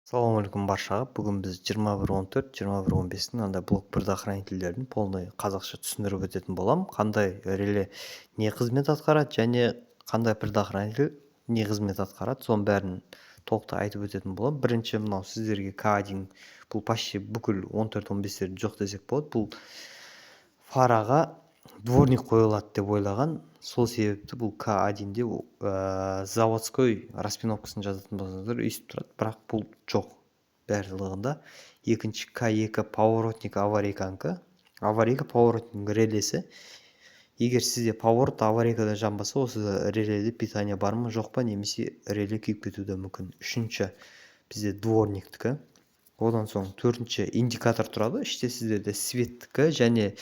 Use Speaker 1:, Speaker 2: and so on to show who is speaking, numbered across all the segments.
Speaker 1: Ассалаумағалейкум баршаға. Бүгін біз 21.14, 21.15-тің андай блок предохранительдерін полный қазақша түсіндіріп өтетін болам. Қандай реле не қызмет атқарады және қандай предохранитель не қызмет атқарады, соның бәрін толықтай айтып өтетін болам. Бірінші мынау сіздерге К1 бұл почти бүкіл 14-15-терде жоқ десек болады. Бұл фараға дворник қойылады деп ойлаған. Сол себепті бұл К1-де заводской распиновкасын жазатын болсаңыздар өйстіп тұрады, бірақ бұл жоқ барлығында. Екінші К2 поворотник аварийканікі. Аварийка поворотник релесі. Егер сізде поворот аварийкада жанбаса, осы реледе питание бар ма жоқ па, немесе реле күйіп кетуі мүмкін. Үшінші бізде дворниктікі. Одан соң төртінші индикатор тұрады. Іште сіздерде светтікі және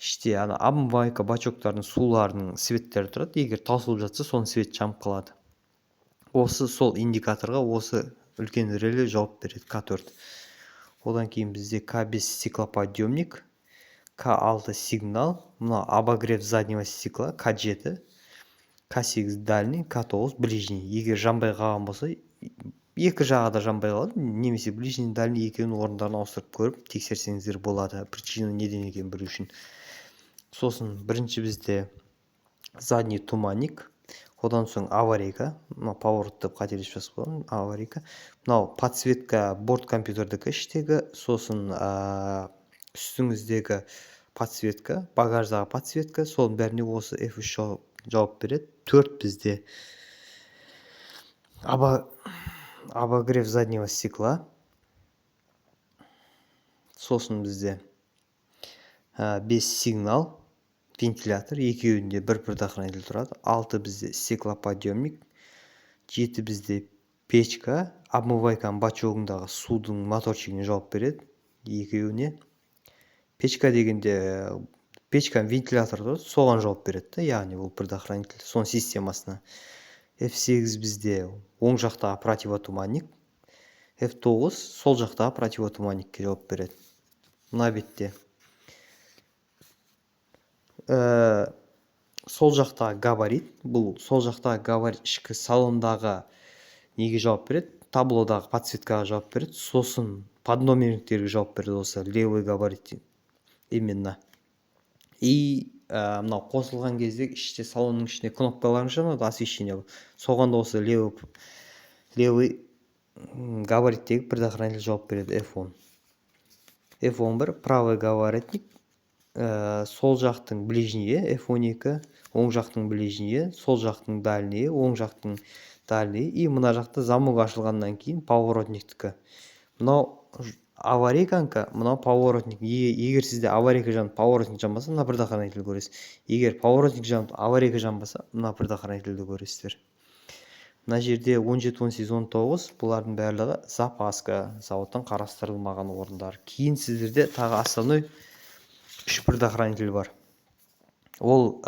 Speaker 1: іште омывайка бачоктардың суларының светтері тұрады. Егер таусылып жатса, соның свет жанып қалады. Осы сол индикаторға осы үлкен реле жауап береді, К4. Одан кейін бізде К5 стеклоподъемник, К6 сигнал, мына обогрев заднего стекла, К7, К8 дальний, К9 ближний. Егер жанбай қалған болса, екі жағы да жанбай қалады, немесе ближний, дальний екеуінің орындарын ауыстырып көріп тексерсеңіздер болады, причина неден екенін білу үшін. Сосын бірінші бізде задний туманник, одан соң аварийка, мынау поворот деп қателесіп жазып қойған, аварийка. Мынау подсветка борт компьютердікі іштегі, сосын үстіңіздегі подсветка, багаждағы подсветка, соның бәріне осы F3 жауап береді. Төрт бізде обогрев заднего стекла, сосын бізде 5 сигнал, вентилятор, екеуінде бір предохранитель тұрады. 6 бізде стеклоподъемник, 7 бізде печка, обмывайканың бачогындағы судың моторчигіне жауап береді, екеуіне. Печка дегенде печканың вентилятор тұрады, соған жауап береді, яғни бұл предохранитель, соның системасына. F8 бізде оң жақтағы противотуманник, F9 сол жақтағы противотуманникке жауап береді. Мына бетте сол жақтағы габарит, бұл сол жақтағы габарит ішкі салондағы неге жауап береді, таблодағы подсветкаға жауап береді, сосын подномерниктерге жауап береді, осы левый габарит именно. И мынау қосылған кезде іште салонның ішіне кнопкаларын жанады, освещение, соған да осы левый габариттегі предохранитель жауап береді, F10. F11 правый габаритник, сол жақтың ближние, F12, оң жақтың ближние, сол жақтың дальние, оң жақтың дальние, и мына жақта замок ашылғаннан кейін поворотниктікі. Мынау аварийканікі, мынау поворотник. Егер сізде аварийка жанып, поворотник жанбаса, мына предохранитель көресіз. Егер поворотник жанып, аварийка жанбаса, мына предохранительді көресіздер. Мына жерде 17, 18, 19 бұлардың барлығы запаска, зауыттан қарастырылмаған орындар. Кейін сіздерде тағы основной 3 предохранитель бар. Ол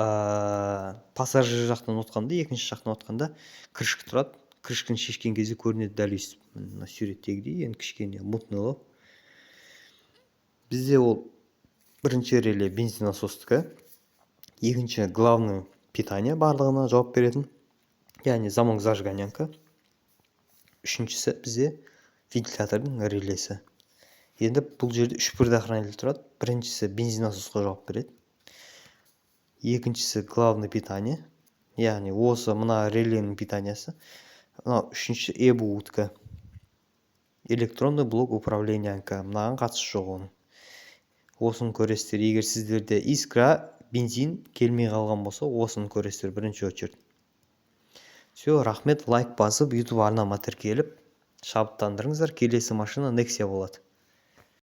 Speaker 1: пассажир жақтан отқанда, екінші жақтан отқанда крышка тұрады. Крышканы шешкен кезде көрінеді дәл өйстіп. Мына суреттегідей, енді кішкене мутнылы. Бізде ол бірінші реле бензинасостікі, екінші главный питание барлығына жауап беретін, яғни замок зажиганянка. Үшіншісі бізде вентилятордың релесі. Енді бұл жерде 3 предохранитель тұрады. Біріншісі бензинасосқа жауап береді. Екіншісі главный питание, яғни осы мына реленің питаниясы. Үшінші EBU-тікі, электронный блок управлениянікі, мынаған қатысы жоқ оның. Осыны көресіздер. Егер сіздерде искра, бензин келмей қалған болса, осыны көресіздер бірінші очередь. Все, рахмет, лайк басып, YouTube арнама тіркеліп, шабыттандырыңыздар. Келесі машина Nexia болады.